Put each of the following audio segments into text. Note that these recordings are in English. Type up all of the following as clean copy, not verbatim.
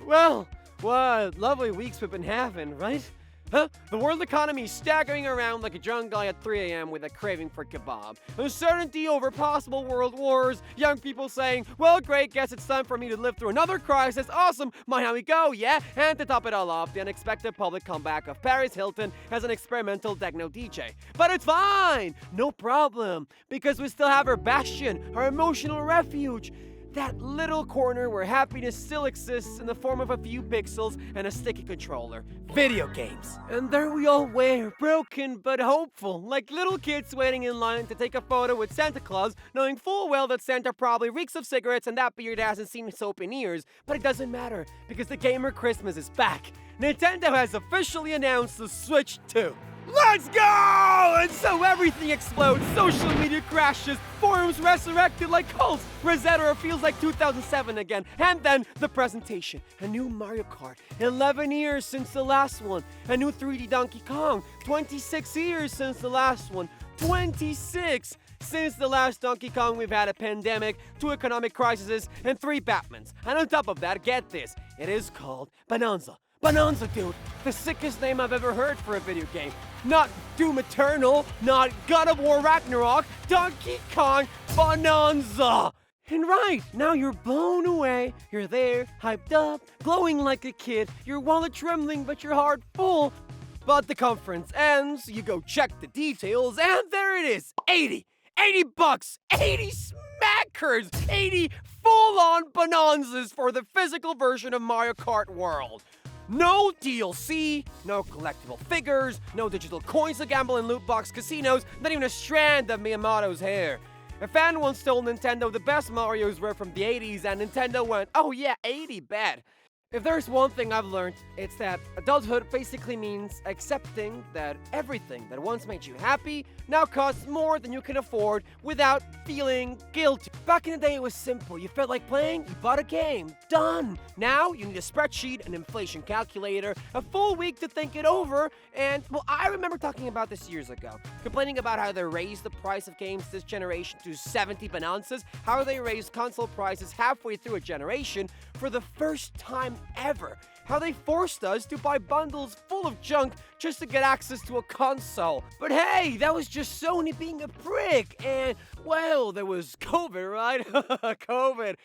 Well, what lovely weeks we've been having, right? Huh? The world economy staggering around like a drunk guy at 3 a.m. with a craving for kebab. Uncertainty over possible world wars. Young people saying, well, great, guess it's time for me to live through another crisis. Awesome, mind how we go, yeah? And to top it all off, the unexpected public comeback of Paris Hilton as an experimental techno DJ. But it's fine, no problem, because we still have our bastion, our emotional refuge. That little corner where happiness still exists in the form of a few pixels and a sticky controller. Video games. And there we all were, broken but hopeful, like little kids waiting in line to take a photo with Santa Claus, knowing full well that Santa probably reeks of cigarettes and that beard hasn't seen soap in years. But it doesn't matter, because the gamer Christmas is back. Nintendo has officially announced the Switch 2. Let's go! And so everything explodes, social media crashes, forums resurrected like cults, Rosetta feels like 2007 again, and then the presentation. A new Mario Kart, 11 years since the last one. A new 3D Donkey Kong, 26 years since the last one. 26! Since the last Donkey Kong, we've had a pandemic, 2 economic crises, and 3 Batmans. And on top of that, get this, it is called Bonanza. Bonanza, dude. The sickest name I've ever heard for a video game. Not Doom Eternal, not God of War Ragnarok, Donkey Kong Bonanza. And right, now you're blown away. You're there, hyped up, glowing like a kid, your wallet trembling but your heart full. But the conference ends, you go check the details, and there it is. 80 bucks, 80 smackers, 80 full-on bonanzas for the physical version of Mario Kart World. No DLC, no collectible figures, no digital coins to gamble in loot box casinos, not even a strand of Miyamoto's hair. A fan once told Nintendo the best Marios were from the 80s, and Nintendo went, oh yeah, 80, bad. If there's one thing I've learned, it's that adulthood basically means accepting that everything that once made you happy now costs more than you can afford without feeling guilty. Back in the day, it was simple. You felt like playing, you bought a game. Done! Now, you need a spreadsheet, an inflation calculator, a full week to think it over, and, well, I remember talking about this years ago, complaining about how they raised the price of games this generation to 70 bonanzas, how they raised console prices halfway through a generation for the first time ever. How they forced us to buy bundles full of junk just to get access to a console. But hey, that was just Sony being a prick. And, well, there was COVID, right? COVID.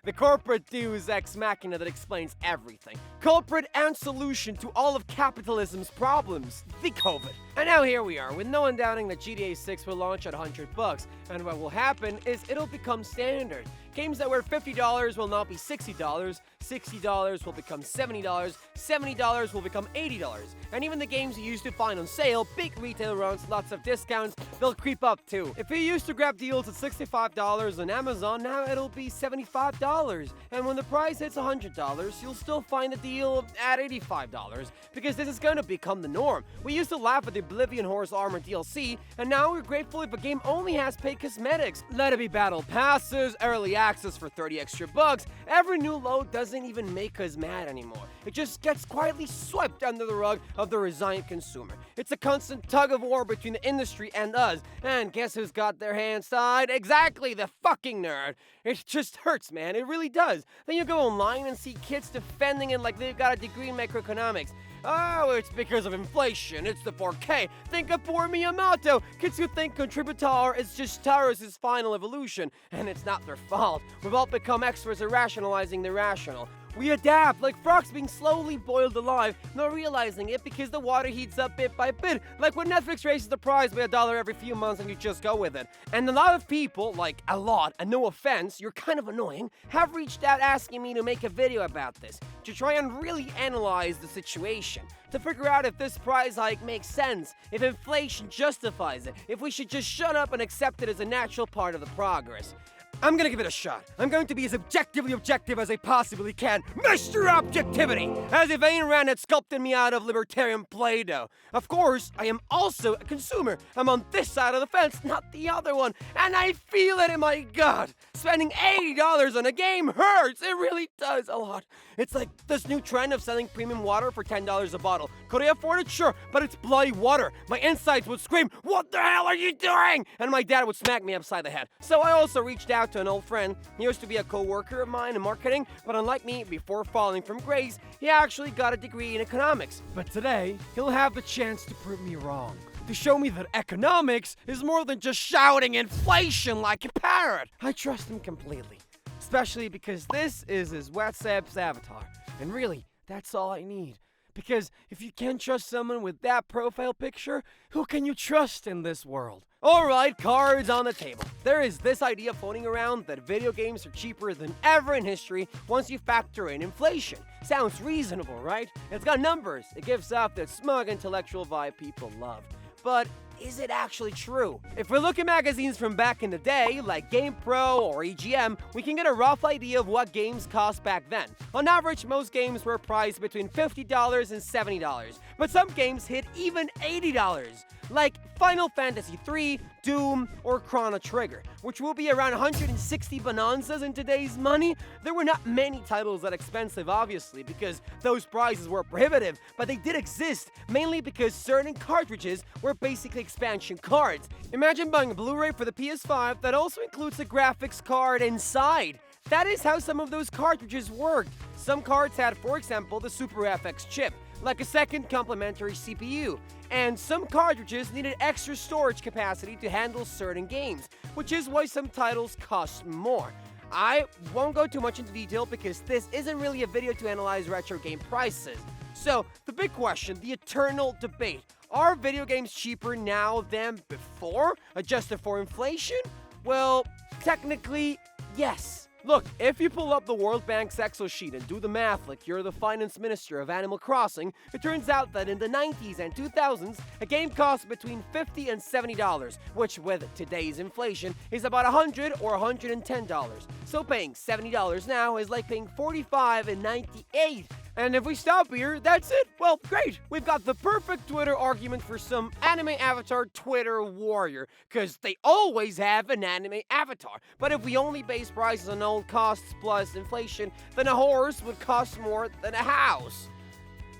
The corporate deus ex machina that explains everything. Culprit and solution to all of capitalism's problems. The COVID. And now here we are, with no one doubting that GTA 6 will launch at $100. And what will happen is it'll become standard. Games that were $50 will now be $60, $60 will become $70, $70 will become $80. And even the games you used to find on sale, big retail runs, lots of discounts, they'll creep up too. If you used to grab deals at $65 on Amazon, now it'll be $75. And when the price hits $100, you'll still find a deal at $85, because this is going to become the norm. We used to laugh at the Oblivion Horse Armor DLC, and now we're grateful if a game only has paid cosmetics. Let it be battle passes, early access for 30 extra bucks. Every new load doesn't even make us mad anymore. It just gets quietly swept under the rug of the resigned consumer. It's a constant tug of war between the industry and us. And guess who's got their hands tied? Exactly, the fucking nerd. It just hurts, man. It really does. Then you go online and see kids defending it like they've got a degree in macroeconomics. Oh, it's because of inflation. It's the 4K. Think of poor Miyamoto. Kids who think Contributor is just Taurus' final evolution. And it's not their fault. We've all become experts at rationalizing the irrational. We adapt, like frogs being slowly boiled alive, not realizing it because the water heats up bit by bit, like when Netflix raises the price by $1 every few months and you just go with it. And a lot of people, like a lot, and no offense, you're kind of annoying, have reached out asking me to make a video about this, to try and really analyze the situation, to figure out if this price hike makes sense, if inflation justifies it, if we should just shut up and accept it as a natural part of the progress. I'm gonna give it a shot. I'm going to be as objectively objective as I possibly can. Mr. Objectivity! As if Ayn Rand had sculpted me out of libertarian Play-Doh. Of course, I am also a consumer. I'm on this side of the fence, not the other one. And I feel it in my gut. Spending $80 on a game hurts. It really does a lot. It's like this new trend of selling premium water for $10 a bottle. Could I afford it? Sure, but it's bloody water. My insides would scream, "What the hell are you doing?" And my dad would smack me upside the head. So I also reached out to an old friend. He used to be a co-worker of mine in marketing, but unlike me, before falling from grace, he actually got a degree in economics. But today, he'll have the chance to prove me wrong. To show me that economics is more than just shouting inflation like a parrot. I trust him completely, especially because this is his WhatsApp's avatar. And really, that's all I need. Because if you can't trust someone with that profile picture, who can you trust in this world? Alright, cards on the table. There is this idea floating around that video games are cheaper than ever in history once you factor in inflation. Sounds reasonable, right? It's got numbers. It gives off that smug intellectual vibe people love. But is it actually true? If we look at magazines from back in the day, like GamePro or EGM, we can get a rough idea of what games cost back then. On average, most games were priced between $50 and $70, but some games hit even $80, like Final Fantasy III, Doom, or Chrono Trigger, which will be around 160 bonanzas in today's money. There were not many titles that expensive, obviously, because those prices were prohibitive, but they did exist, mainly because certain cartridges were basically expansion cards. Imagine buying a Blu-ray for the PS5 that also includes a graphics card inside. That is how some of those cartridges worked. Some cards had, for example, the Super FX chip, like a second complementary CPU, and some cartridges needed extra storage capacity to handle certain games, which is why some titles cost more. I won't go too much into detail because this isn't really a video to analyze retro game prices. So, the big question, the eternal debate, are video games cheaper now than before, adjusted for inflation? Well, technically, yes. Look, if you pull up the World Bank's Excel sheet and do the math like you're the finance minister of Animal Crossing, it turns out that in the 90s and 2000s, a game cost between $50 and $70, which with today's inflation is about $100 or $110. So paying $70 now is like paying $45 in '98. And if we stop here, that's it. Well, great. We've got the perfect Twitter argument for some anime avatar Twitter warrior, because they always have an anime avatar. But if we only base prices on old costs plus inflation, then a horse would cost more than a house.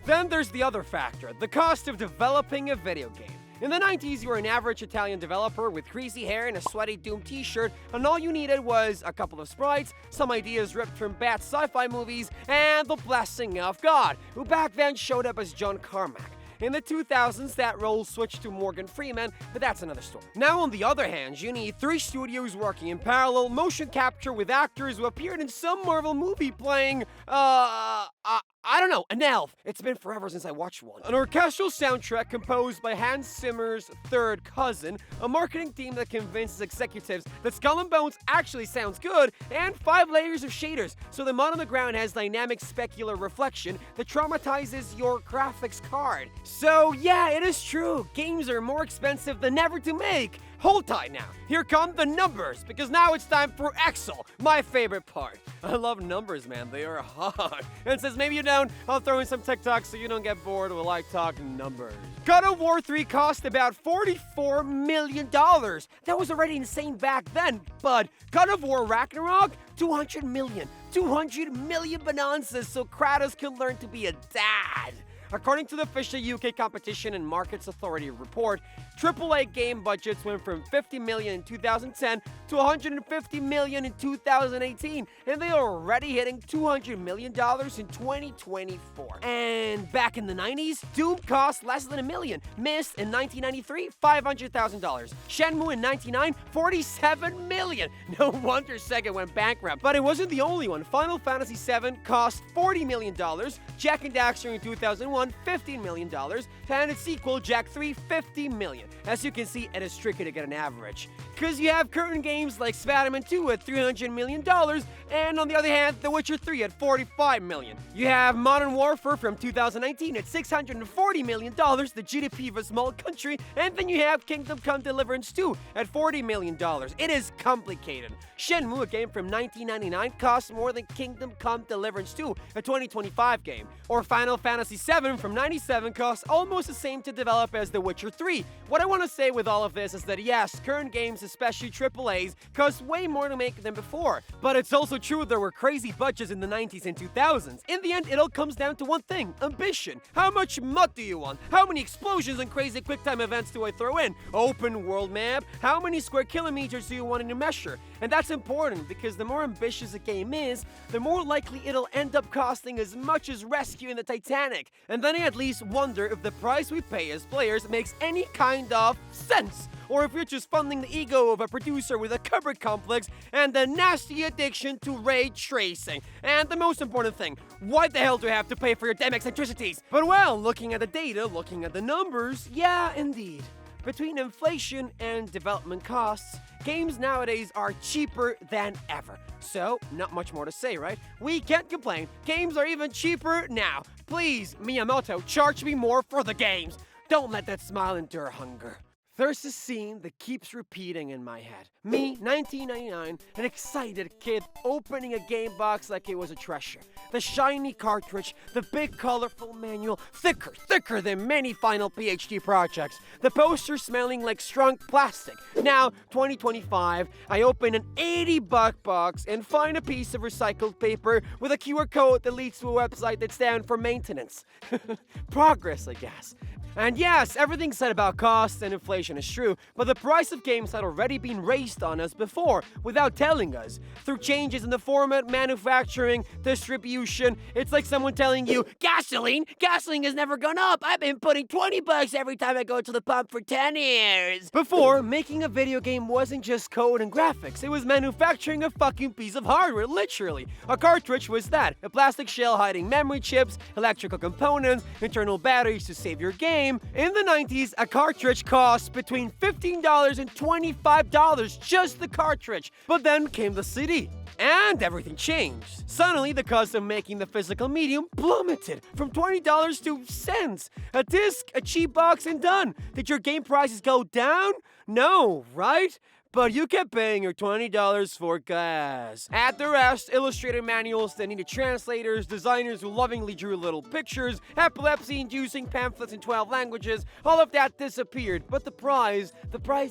Then there's the other factor, the cost of developing a video game. In the 90s, you were an average Italian developer with greasy hair and a sweaty Doom t-shirt, and all you needed was a couple of sprites, some ideas ripped from bad sci-fi movies, and the blessing of God, who back then showed up as John Carmack. In the 2000s, that role switched to Morgan Freeman, but that's another story. Now, on the other hand, you need 3 studios working in parallel, motion capture with actors who appeared in some Marvel movie playing, I don't know, an elf. It's been forever since I watched one. An orchestral soundtrack composed by Hans Zimmer's third cousin, a marketing team that convinces executives that Skull and Bones actually sounds good, and 5 layers of shaders, so the mud on the ground has dynamic specular reflection that traumatizes your graphics card. So yeah, it is true, games are more expensive than ever to make. Hold tight now. Here come the numbers, because now it's time for Excel, my favorite part. I love numbers, man. They are hard. And since maybe you don't, I'll throw in some TikToks so you don't get bored while I talk numbers. God of War 3 cost about $44 million. That was already insane back then, but God of War Ragnarok, 200 million. 200 million bonanzas so Kratos can learn to be a dad. According to the official UK Competition and Markets Authority report, AAA game budgets went from $50 million in 2010 to $150 million in 2018, and they are already hitting $200 million in 2024. And back in the 90s, Doom cost less than $1 million. Myst in 1993, $500,000. Shenmue in 99, $47 million. No wonder Sega went bankrupt. But it wasn't the only one. Final Fantasy VII cost $40 million. Jak and Daxter in 2001, $15 million, and its sequel, Jak 3, $50 million. As you can see, it is tricky to get an average. Because you have current games like Spider-Man 2 at $300 million, and on the other hand, The Witcher 3 at $45 million. You have Modern Warfare from 2019 at $640 million, the GDP of a small country, and then you have Kingdom Come Deliverance 2 at $40 million. It is complicated. Shenmue, a game from 1999, costs more than Kingdom Come Deliverance 2, a 2025 game. Or Final Fantasy VII from 97 costs almost the same to develop as The Witcher 3. What I want to say with all of this is that yes, current games especially AAAs, cost way more to make than before. But it's also true there were crazy budgets in the 90s and 2000s. In the end, it all comes down to one thing: ambition. How much mud do you want? How many explosions and crazy quick-time events do I throw in? Open world map? How many square kilometers do you want to measure? And that's important because the more ambitious a game is, the more likely it'll end up costing as much as rescuing the Titanic. And then I at least wonder if the price we pay as players makes any kind of sense, or if you're just funding the ego of a producer with a cupboard complex and a nasty addiction to ray tracing. And the most important thing, why the hell do I have to pay for your damn eccentricities? But well, looking at the data, looking at the numbers, yeah, indeed. Between inflation and development costs, games nowadays are cheaper than ever. So, not much more to say, right? We can't complain. Games are even cheaper now. Please, Miyamoto, charge me more for the games. Don't let that smile endure hunger. There's a scene that keeps repeating in my head. Me, 1999, an excited kid opening a game box like it was a treasure. The shiny cartridge, the big colorful manual, thicker than many final PhD projects. The poster smelling like strong plastic. Now, 2025, I open an $80 box and find a piece of recycled paper with a QR code that leads to a website that stands for maintenance. Progress, I guess. And yes, everything said about costs and inflation is true, but the price of games had already been raised on us before, without telling us. Through changes in the format, manufacturing, distribution, it's like someone telling you, Gasoline has never gone up! I've been putting $20 every time I go to the pump for 10 years! Before, making a video game wasn't just code and graphics, it was manufacturing a fucking piece of hardware, literally. A cartridge was that, a plastic shell hiding memory chips, electrical components, internal batteries to save your game. In the 90s, a cartridge cost between $15 and $25, just the cartridge. But then came the CD. And everything changed. Suddenly, the cost of making the physical medium plummeted from $20 to cents. A disc, a cheap box, and done. Did your game prices go down? No, right? But you kept paying your $20 for gas. At the rest, illustrator manuals that needed translators, designers who lovingly drew little pictures, epilepsy-inducing pamphlets in 12 languages, all of that disappeared. But the price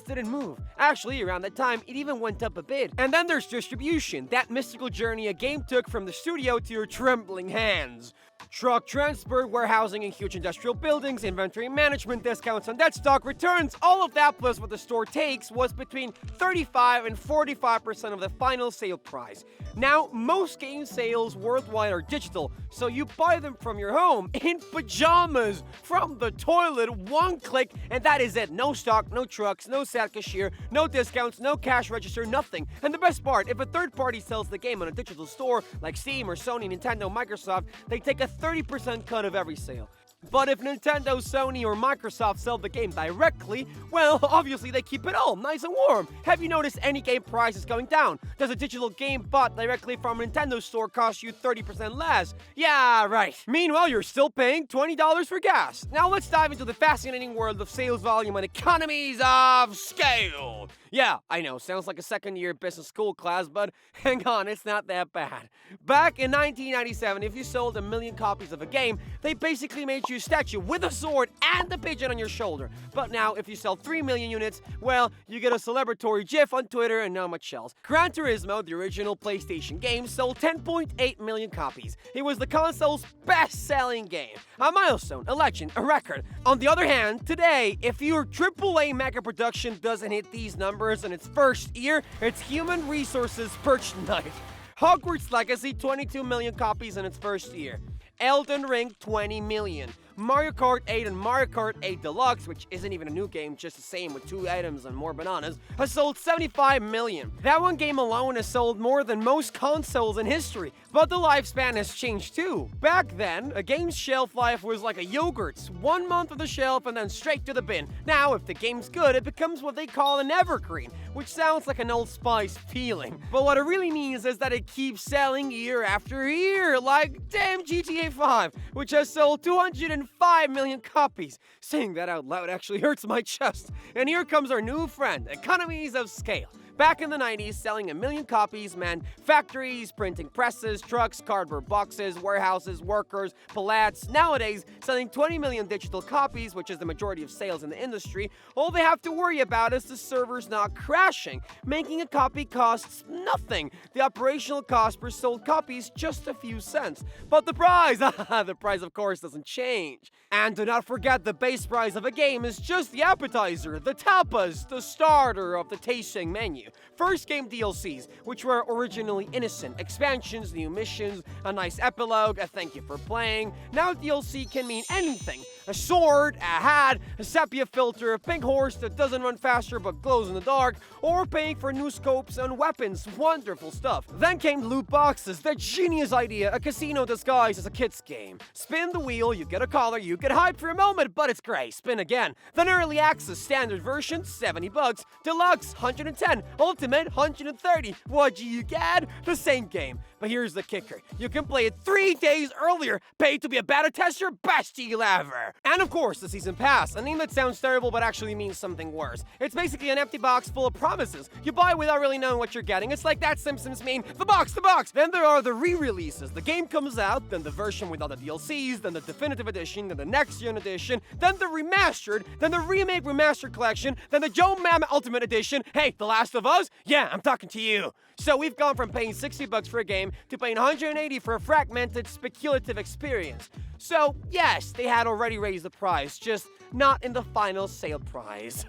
didn't move. Actually, around that time, it even went up a bit. And then there's distribution, that mystical journey a game took from the studio to your trembling hands. Truck transport, warehousing in huge industrial buildings, inventory management, discounts on dead stock, returns, all of that plus what the store takes was between 35 and 45% of the final sale price. Now, most game sales worldwide are digital, so you buy them from your home, in pajamas, from the toilet, one click, and that is it. No stock, no trucks, no sad cashier, no discounts, no cash register, nothing. And the best part, if a third party sells the game on a digital store, like Steam or Sony, Nintendo, Microsoft, they take a 30% cut of every sale. But if Nintendo, Sony, or Microsoft sell the game directly, well, obviously they keep it all nice and warm. Have you noticed any game prices going down? Does a digital game bought directly from a Nintendo store cost you 30% less? Yeah, right. Meanwhile, you're still paying $20 for gas. Now let's dive into the fascinating world of sales volume and economies of scale. Yeah, I know, sounds like a second-year business school class, but hang on, it's not that bad. Back in 1997, if you sold 1 million copies of a game, they basically made you a statue with a sword and a pigeon on your shoulder. But now, if you sell 3 million units, well, you get a celebratory gif on Twitter and not much else. Gran Turismo, the original PlayStation game, sold 10.8 million copies. It was the console's best-selling game. A milestone, a legend, a record. On the other hand, today, if your AAA mega production doesn't hit these numbers in its first year, it's human resources perched knife. Hogwarts Legacy, 22 million copies in its first year. Elden Ring, 20 million. Mario Kart 8 and Mario Kart 8 Deluxe, which isn't even a new game, just the same with 2 items and more bananas, has sold 75 million. That one game alone has sold more than most consoles in history, but the lifespan has changed too. Back then, a game's shelf life was like a yogurt's, 1 month on the shelf and then straight to the bin. Now, if the game's good, it becomes what they call an evergreen, which sounds like an Old Spice feeling. But what it really means is that it keeps selling year after year, like damn GTA 5, which has sold 205 million copies. Saying that out loud actually hurts my chest. And here comes our new friend, economies of scale. Back in the 90s, selling 1 million copies meant factories, printing presses, trucks, cardboard boxes, warehouses, workers, pallets. Nowadays, selling 20 million digital copies, which is the majority of sales in the industry, all they have to worry about is the servers not crashing. Making a copy costs nothing. The operational cost per sold copy is just a few cents. But the price, the price of course doesn't change. And do not forget the base price of a game is just the appetizer, the tapas, the starter of the tasting menu. First game DLCs, which were originally innocent, expansions, new missions, a nice epilogue, a thank you for playing. Now DLC can mean anything. A sword, a hat, a sepia filter, a pink horse that doesn't run faster but glows in the dark, or paying for new scopes and weapons. Wonderful stuff. Then came loot boxes, the genius idea, a casino disguised as a kid's game. Spin the wheel, you get a collar, you get hyped for a moment, but it's great. Spin again. Then early access, standard version, $70. Deluxe, 110. Ultimate, 130. What do you get? The same game. But here's the kicker. You can play it 3 days earlier. Pay to be a beta tester, best deal ever. And of course, the season pass. A name that sounds terrible but actually means something worse. It's basically an empty box full of promises. You buy without really knowing what you're getting. It's like that Simpsons meme, the box, the box. Then there are the re-releases. The game comes out, then the version with all the DLCs, then the definitive edition, then the next gen edition, then the remastered, then the remake remastered collection, then the Joe Mama Ultimate Edition. Hey, The Last of Us? Yeah, I'm talking to you. So we've gone from paying $60 for a game to paying $180 for a fragmented, speculative experience. So, yes, they had already raised the price, just not in the final sale price.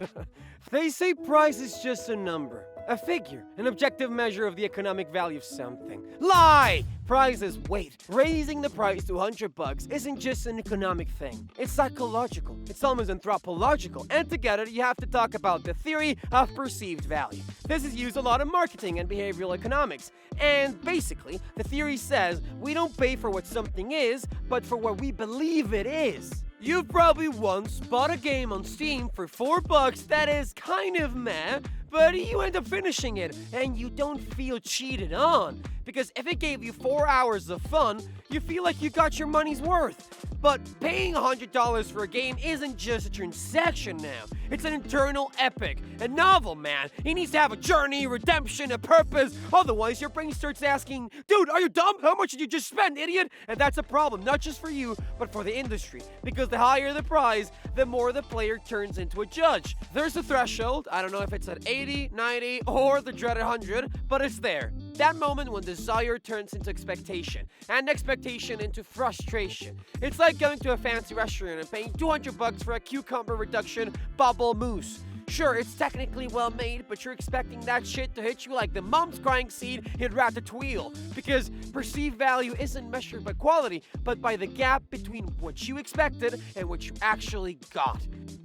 They say price is just a number, a figure, an objective measure of the economic value of something. Lie! Price is weight. Raising the price to $100 isn't just an economic thing. It's psychological. It's almost anthropological. And together, you have to talk about the theory of perceived value. This is used a lot in marketing and behavioral economics. And basically, the theory says we don't pay for what something is, but for what we believe it is. You've probably once bought a game on Steam for $4 that is kind of meh, but you end up finishing it and you don't feel cheated on. Because if it gave you 4 hours of fun, you feel like you got your money's worth. But paying $100 for a game isn't just a transaction now. It's an internal epic, a novel, man. It needs to have a journey, redemption, a purpose. Otherwise, your brain starts asking, dude, are you dumb? How much did you just spend, idiot? And that's a problem, not just for you, but for the industry. Because the higher the prize, the more the player turns into a judge. There's a threshold. I don't know if it's at 80, 90, or the dreaded 100, but it's there. That moment when desire turns into expectation, and expectation into frustration. It's like going to a fancy restaurant and paying $200 for a cucumber reduction bubble mousse. Sure, it's technically well made, but you're expecting that shit to hit you like the mom's crying scene in Ratatouille. Because perceived value isn't measured by quality, but by the gap between what you expected and what you actually got.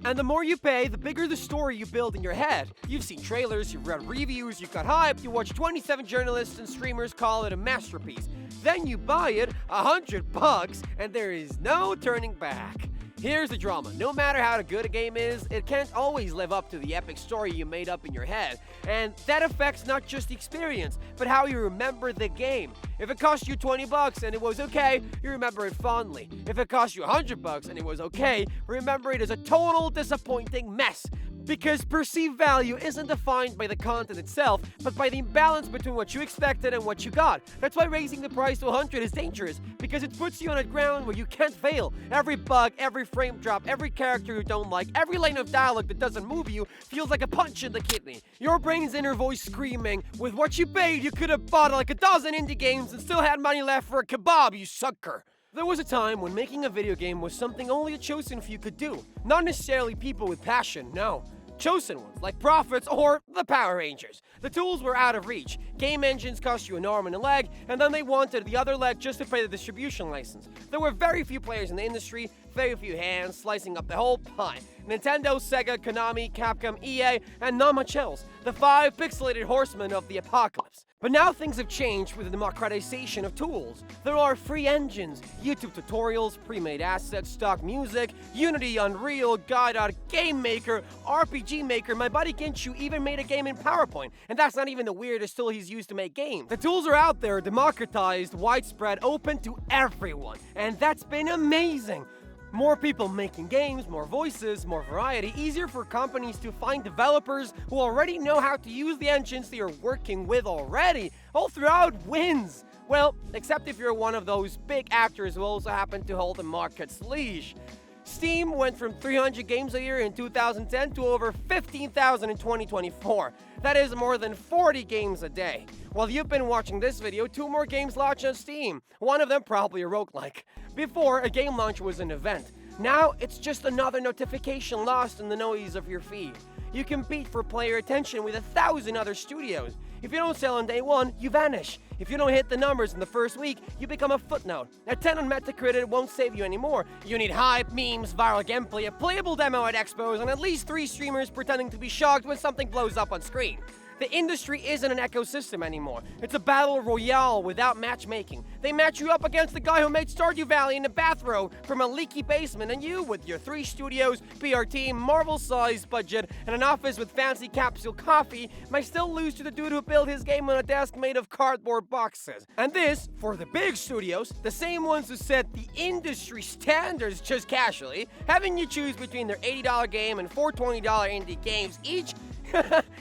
And the more you pay, the bigger the story you build in your head. You've seen trailers, you've read reviews, you got hyped, you watched 27 journalists and streamers call it a masterpiece. Then you buy it, $100, and there is no turning back. Here's the drama. No matter how good a game is, it can't always live up to the epic story you made up in your head. And that affects not just the experience, but how you remember the game. If it cost you $20 and it was okay, you remember it fondly. If it cost you $100 and it was okay, remember it as a total disappointing mess. Because perceived value isn't defined by the content itself, but by the imbalance between what you expected and what you got. That's why raising the price to 100 is dangerous, because it puts you on a ground where you can't fail. Every bug, every frame drop, every character you don't like, every line of dialogue that doesn't move you feels like a punch in the kidney. Your brain's inner voice screaming, with what you paid, you could have bought like a dozen indie games and still had money left for a kebab, you sucker. There was a time when making a video game was something only a chosen few could do. Not necessarily people with passion, no. Chosen ones, like Prophets or the Power Rangers. The tools were out of reach. Game engines cost you an arm and a leg, and then they wanted the other leg just to pay the distribution license. There were very few players in the industry, very few hands slicing up the whole pie. Nintendo, Sega, Konami, Capcom, EA, and not much else. The 5 pixelated horsemen of the apocalypse. But now things have changed with the democratization of tools. There are free engines, YouTube tutorials, pre-made assets, stock music, Unity, Unreal, Godot, Game Maker, RPG Maker. My buddy Genshu even made a game in PowerPoint, and that's not even the weirdest tool he's used to make games. The tools are out there, democratized, widespread, open to everyone, and that's been amazing. More people making games, more voices, more variety, easier for companies to find developers who already know how to use the engines they are working with already. All throughout wins. Well, except if you're one of those big actors who also happen to hold the market's leash. Steam went from 300 games a year in 2010 to over 15,000 in 2024. That is more than 40 games a day. While you've been watching this video, 2 more games launched on Steam. One of them probably a roguelike. Before, a game launch was an event. Now, it's just another notification lost in the noise of your feed. You compete for player attention with 1,000 other studios. If you don't sell on day 1, you vanish. If you don't hit the numbers in the first week, you become a footnote. A 10 on Metacritic won't save you anymore. You need hype, memes, viral gameplay, a playable demo at expos, and at least 3 streamers pretending to be shocked when something blows up on screen. The industry isn't an ecosystem anymore. It's a battle royale without matchmaking. They match you up against the guy who made Stardew Valley in a bathrobe from a leaky basement, and you, with your 3 studios, PR team, Marvel-sized budget, and an office with fancy capsule coffee, might still lose to the dude who built his game on a desk made of cardboard boxes. And this, for the big studios, the same ones who set the industry standards just casually, having you choose between their $80 game and 4 $20 indie games each.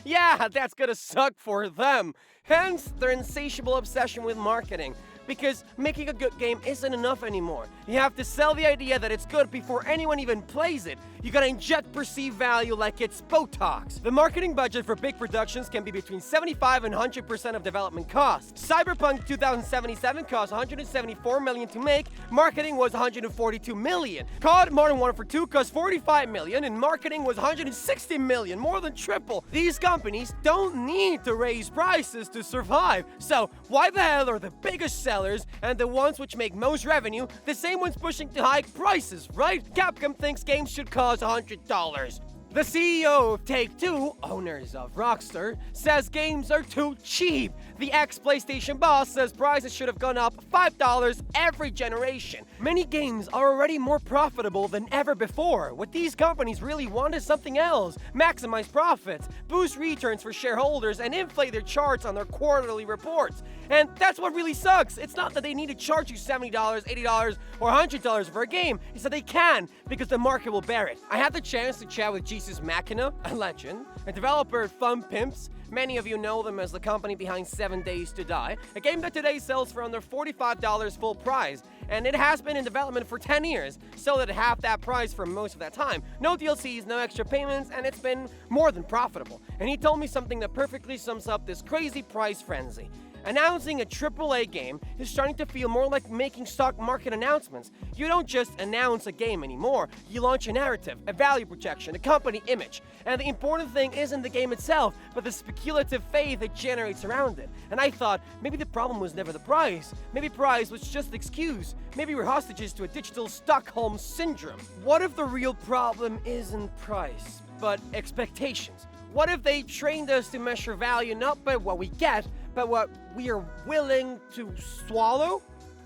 Yeah, that's gonna suck for them. Hence, their insatiable obsession with marketing. Because making a good game isn't enough anymore. You have to sell the idea that it's good before anyone even plays it. You gotta inject perceived value like it's Botox. The marketing budget for big productions can be between 75 and 100% of development costs. Cyberpunk 2077 cost $174 million to make, marketing was $142 million. COD Modern Warfare 2 cost $45 million, and marketing was $160 million, more than triple. These companies don't need to raise prices to survive. So why the hell are the biggest sellers and the ones which make most revenue the same ones pushing to hike prices, right? Capcom thinks games should cost $100. The CEO of Take-Two, owners of Rockstar, says games are too cheap. The ex-PlayStation boss says prices should have gone up $5 every generation. Many games are already more profitable than ever before. What these companies really want is something else. Maximize profits, boost returns for shareholders, and inflate their charts on their quarterly reports. And that's what really sucks. It's not that they need to charge you $70, $80, or $100 for a game. It's that they can, because the market will bear it. I had the chance to chat with Jesus Machina, a legend, a developer at Fun Pimps. Many of you know them as the company behind 7 Days to Die, a game that today sells for under $45 full price. And it has been in development for 10 years, sold at half that price for most of that time. No DLCs, no extra payments, and it's been more than profitable. And he told me something that perfectly sums up this crazy price frenzy. Announcing a AAA game is starting to feel more like making stock market announcements. You don't just announce a game anymore. You launch a narrative, a value projection, a company image. And the important thing isn't the game itself, but the speculative faith it generates around it. And I thought, maybe the problem was never the price. Maybe price was just the excuse. Maybe we're hostages to a digital Stockholm syndrome. What if the real problem isn't price, but expectations? What if they trained us to measure value not by what we get, but what we are willing to swallow?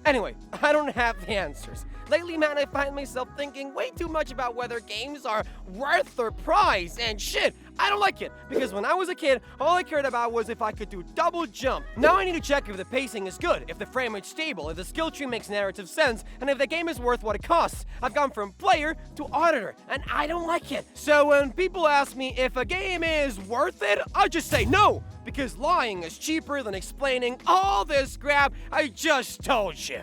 Anyway, I don't have the answers. Lately, man, I find myself thinking way too much about whether games are worth their price, and shit, I don't like it. Because when I was a kid, all I cared about was if I could do double jump. Now I need to check if the pacing is good, if the frame rate's stable, if the skill tree makes narrative sense, and if the game is worth what it costs. I've gone from player to auditor, and I don't like it. So when people ask me if a game is worth it, I just say no. Because lying is cheaper than explaining all this crap I just told you.